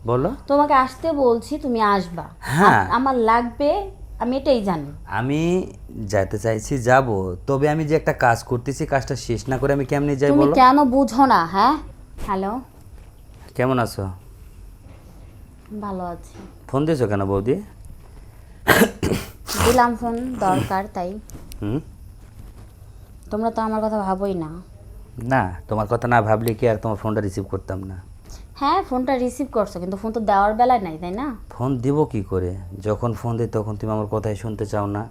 বলো। তোমাকে আসতে বলছি, তুমি আসবা। হ্যাঁ। আমার লাগবে, আমি এটাই জানি। আমি যাইতে চাইছি, যাব, তবে আমি যে একটা কাজ করতেছি কাজটা শেষ না করে আমি কেমনে যাই তুমি বলো? কেন বুঝো না? হ্যাঁ, হ্যালো, কেমন আছো? ভালো আছি। ফোন দিয়েছো কেন বৌদি? দিলাম ফোন, দরকার তাই। হুম। তোমরা তো আমার কথা ভাবোই না। না, তোমার কথা না ভাবলে কি আর তোমার ফোনটা রিসিভ করতাম না? হ্যাঁ, ফোনটা রিসিভ করছো, কিন্তু ফোন তো দেওয়ার বেলায় নাই, তাই না? ফোন দিব কি করে? যখন ফোন দিই তখন তুমি আমার কথাই শুনতে চাও না,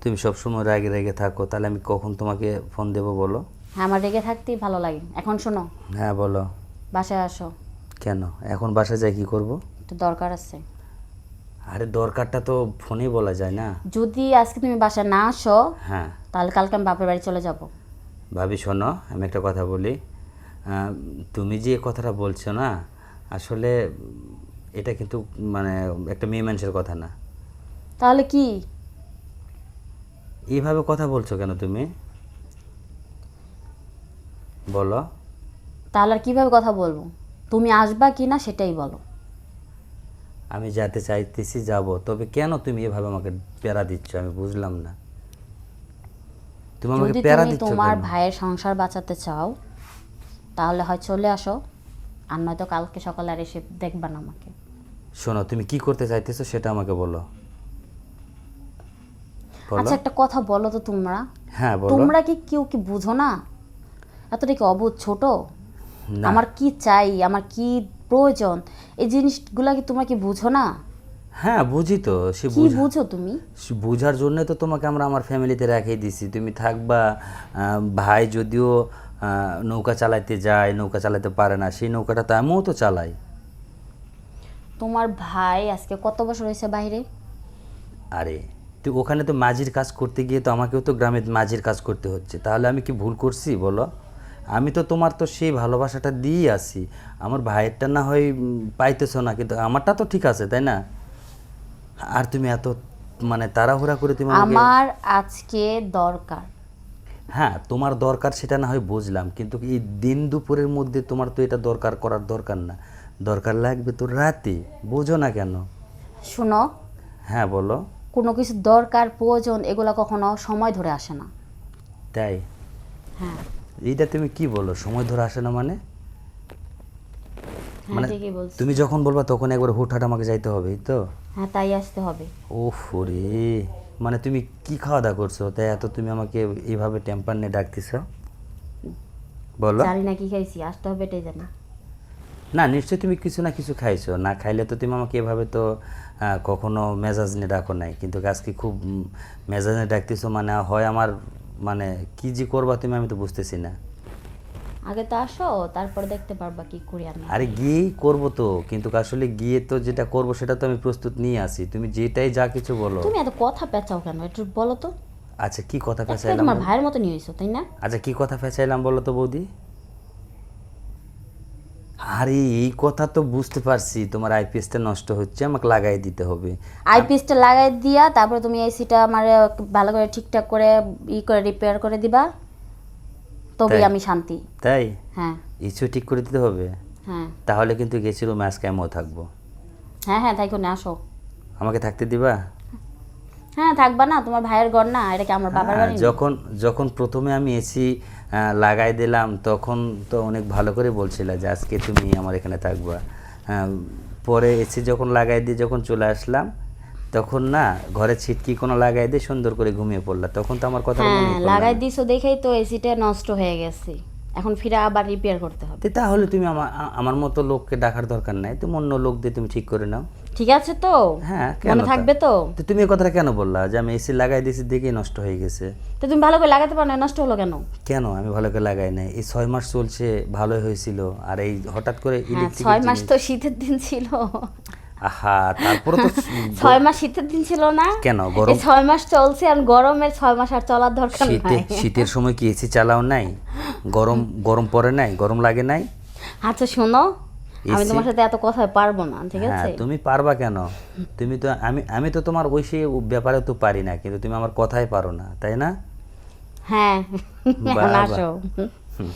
তুমি সবসময় রাগে রেগে থাকো, তাহলে আমি কখন তোমাকে ফোন দেবো বলো? হ্যাঁ, আমার রেগে থাকতেই ভালো লাগে। এখন শোনো, হ্যাঁ বলো। বাসায় আসো, কেন এখন বাসায় যাই কি করব? একটু দরকার আছে। আরে দরকারটা তো ফোনেই বলা যায় না। যদি আজকে তুমি বাসায় না আসো, হ্যাঁ তাহলে কালকে আমি বাপের বাড়ি চলে যাব। ভাবি শোনো, আমি একটা কথা বলি। তুমি যে কথাটা বলছো না, আসলে এটা কিন্তু মানে একটা মেয়ে মানুষের কথা না। তাহলে কি? এইভাবে কথা বলছো কেন তুমি? বলো। তাহলে আর কিভাবে কথা বলবো? তুমি আসবা কি না সেটাই বলো। আমি যেতে চাইতেছি, যাব, তবে কেন তুমি এভাবে আমাকে প্যারা দিচ্ছ আমি বুঝলাম না। তুমি আমাকে যদি প্যারা তুমি দিচ্ছ তোমার কেন? ভাইয়ের সংসার বাঁচাতে চাও, তাহলে হয় চলে আসো, আর নয়তো কালকে সকালে আর এসে দেখবা না আমাকে। শোনো, তুমি কি করতে চাইতেছো সেটা আমাকে বলো। বলো। আচ্ছা, একটা কথা বলো তো, তোমরা হ্যাঁ বলো। তোমরা কি কেউ কি বুঝো না? এতটা কি অবুঝ, ছোট? না। আমার কি চাই, আমার কি প্রয়োজন, এই জিনিসগুলা কি তোমরা কি বুঝো না? হ্যাঁ বুঝি তো, সে কি বুঝো তুমি? বুঝার জন্য তো তোমাকে আমরা আমার ফ্যামিলিতে রেখেই দিছি, তুমি থাকবা। ভাই যদিও নৌকা চালাইতে যায়, নৌকা চালাতে পারে না, সেই নৌকাটা তো আমিও তো চালাই। তোমার ভাই আজকে কত বছর হয়েছে বাইরে? আরে তুই ওখানে তো মাঝির কাজ করতে গিয়ে তো আমাকেও তো গ্রামে মাঝির কাজ করতে হচ্ছে, তাহলে আমি কি ভুল করছি বলো? আমি তো তোমার তো সেই ভালোবাসাটা দিয়েই আসি। আমার ভাইয়েরটা না হয় পাইতেছো না, কিন্তু আমারটা তো ঠিক আছে তাই না? আর তুমি এত মানে তাড়াহুড়া করে তুমি আমাকে। আমার আজকে দরকার। হ্যাঁ তোমার দরকার সেটা না হয় বুঝলাম, কিন্তু এই দিন দুপুরের মধ্যে তোমার তো এটা দরকার করার দরকার না, দরকার লাগবে তো রাতে, বোঝো না কেন? শোনো, হ্যাঁ বলো। কোনো কিছু দরকার প্রয়োজন এগুলো কখনো সময় ধরে আসে না। তাই? হ্যাঁ, এইটা তুমি কি বলো, সময় ধরে আসে না মানে? হ্যাঁ মানে ঠিকই বলছি। তুমি যখন বলবা তখন একবার হুটহাট আমাকে যাইতে হবে, এই তো? হ্যাঁ, তাই আসতে হবে। ওফ রে, মানে তুমি কি খাওয়া দাওয়া করছো তাই এত তুমি আমাকে এইভাবে টেম্পার নিয়ে ডাকতেছ? বলো। জানি না কি খাইছি, আসতে হবে এটাই জানি। না নিশ্চয়ই তুমি কিছু না কিছু খাইছো, না খাইলে তো তুমি আমাকে এভাবে তো কখনো মেজাজ নিয়ে ডাকো নাই, কিন্তু আজকে খুব মেজাজ নিয়ে ডাকতেছো, মানে হয় আমার মানে কি যে করবা তুমি, আমি তো বুঝতেছি না। আগে তো আসো, তারপর দেখতে পারবা কি করি আমি। আরে গিয়েই করবো তো, কিন্তু আসলে গিয়ে তো যেটা করবো সেটা তো আমি প্রস্তুত নিয়ে আসি, তুমি যেটাই যা কিছু বলো। তুমি এত কথা পেঁচাও কেন, একটু বলো তো। আচ্ছা কি কথা একটাই ফেঁচাইলাম তোমার বলো? ভাইয়ের মতো নিয়ে হয়েছো, তাই না? আচ্ছা কি কথা ফেঁচাইলাম বলো তো বৌদি? আরে এই কথা তো বুঝতে পারছি, তোমার আইপিএসটা নষ্ট হচ্ছে, আমাকে লাগাই দিতে হবে। আইপিএসটা লাগাই দিয়া তারপরে তুমি এসিটা আমার ভালো করে ঠিকঠাক করে করে রিপেয়ার করে দিবা, তবেই তাই? আমি শান্তি। তাই? হ্যাঁ, ইস্যু ঠিক করে দিতে হবে? হ্যাঁ, তাহলে কিন্তু গেছি রুমে আজকে আমিও থাকবো। হ্যাঁ, হ্যাঁ, তাই কোনে আসো। আমাকে থাকতে দিবা? হ্যাঁ, থাকবা না? তোমার ভাইয়ের ঘর না, এটা কি আমার বাবার হ্যাঁ, বাড়ি না? যখন যখন প্রথমে আমি এসি লাগাই দিলাম তখন তো অনেক ভালো করে বলছিল যে আজকে তুমি আমার এখানে থাকবা। হ্যাঁ, পরে এসি যখন লাগাই দিয়ে যখন চলে আসলাম, তখন না ঘরে ছিটকি কোনো লাগাই দিয়ে সুন্দর করে ঘুমিয়ে পড়লাম, তখন তো আমার কথা হ্যাঁ, মনে পড়লো লাগাই না। দিছো দেখেই তো এসিটা নষ্ট হয়ে গেছে, এখন ফিরে আবার রিপেয়ার করতে হবে। তাহলে তুমি আমার মতো লোককে ডাকার দরকার নাই, তুমি অন্য লোক দিয়ে তুমি ঠিক করে নাও। ঠিক আছে তো? হ্যাঁ কেন মনে থাকবে তো? তো তুমি এই কথাটা কেন বললা যে আমি এসি লাগাই দিয়েছি দেখেই নষ্ট হয়ে গেছে? তো তুমি ভালো করে লাগাতে পারো না, নষ্ট হলো কেন? কেন আমি ভালো করে লাগাই নাই, এই 6 মাস চলছে ভালোই হয়েছিল, আর এই হঠাৎ করে হ্যাঁ, ইলেকট্রিক 6 মাস তো শীতের দিন ছিল। আহা তারপরে তো 6 মাস শীতের দিন ছিল না? কেন এই গরম? 6 মাস চলছে, আর গরমের 6 মাস আর চলার দরকার নাই। শীতের সময় কি এসি চালাও নাই? গরম গরম পড়ে নাই, গরম লাগে নাই? আচ্ছা শোনো, আমি এসি তোমার সাথে এত কথা পারবো না, ঠিক হ্যাঁ আছে? তুমি পারবা কেন? তুমি তো আমি তো তোমার ওই সেই ব্যাপারে তো পারি না, কিন্তু তুমি আমার কথাই পারো না তাই না? হ্যাঁ, এখন বাবা। আসো। হুম,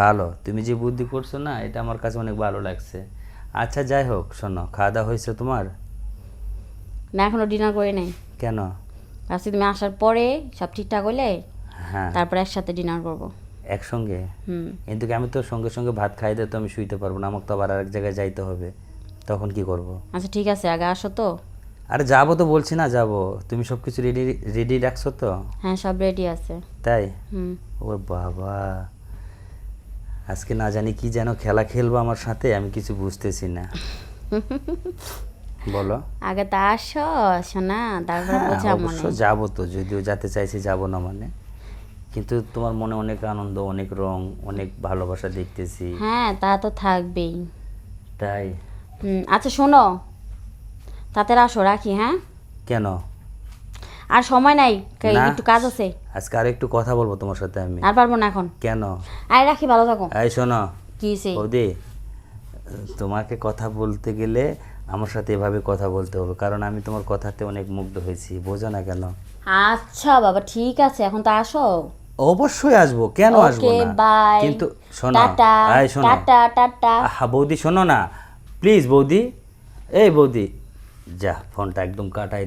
ভালো, তুমি যে বুদ্ধি করছো না এটা আমার কাছে অনেক ভালো লাগছে। আচ্ছা যাই হোক, শোনো, খাওয়া দাওয়া হয়েছে তোমার? না এখনো ডিনার করে নাই, কেন? ভাবছি তুমি আসার পরে সব ঠিকঠাক হইলে হ্যাঁ, তারপরে একসাথে ডিনার করবো। একসঙ্গে। হুম। কিন্তু কি আমি তো সঙ্গে সঙ্গে ভাত খাই দিয়ে তো আমি শুইতে পারবো না, আমাকে তো আবার আরেক জায়গায় যাইতে হবে, তখন কি করব? আচ্ছা ঠিক আছে, আগে আসো তো। আরে যাবো তো বলছি না, যাবো। তুমি সব কিছু রেডি রেডি রাখছো তো? হ্যাঁ সব রেডি আছে। তাই? হুম। ও বাবা, আজকে না জানি কি যেন খেলা খেলবো আমার সাথে, আমি কিছু বুঝতেছি না। বলো। আগে তো আসো শোনা, তারপরে হ্যাঁ, বোঝা মনে। অবশ্য যাবো তো, যদিও যেতে চাইছি, যাবো না মানে, কিন্তু তোমার মনে অনেক আনন্দ, অনেক রং, অনেক ভালোবাসা দেখতেছি। হ্যাঁ তা তো থাকবেই। তাই? আচ্ছা শোনো, তাতে আসো, রাখি হ্যাঁ। কেন? আর সময় নাই, না, একটু কাজ আছে। আজকে আর একটু কথা বলবো তোমার সাথে আমি। আর পারবো না এখন। কেন? আরে রাখি, ভালো থাকো। এই শোনো কি সে? বৌদি, তোমাকে কথা বলতে গেলে আমার সাথে এভাবে কথা বলতে হবে, কারণ আমি তোমার কথাতে অনেক মুগ্ধ হয়েছি, বোঝো না কেন? আচ্ছা বাবা ঠিক আছে, এখন তো আসো। অবশ্যই আসবো, কেন আসবো ওকে না? বাই। কিন্তু শোনো, টাটা এই শোনো, টাটা টাটা। আহা বৌদি শোনো না প্লিজ, বৌদি, এই বৌদি, যা ফোনটা একদম কাটাই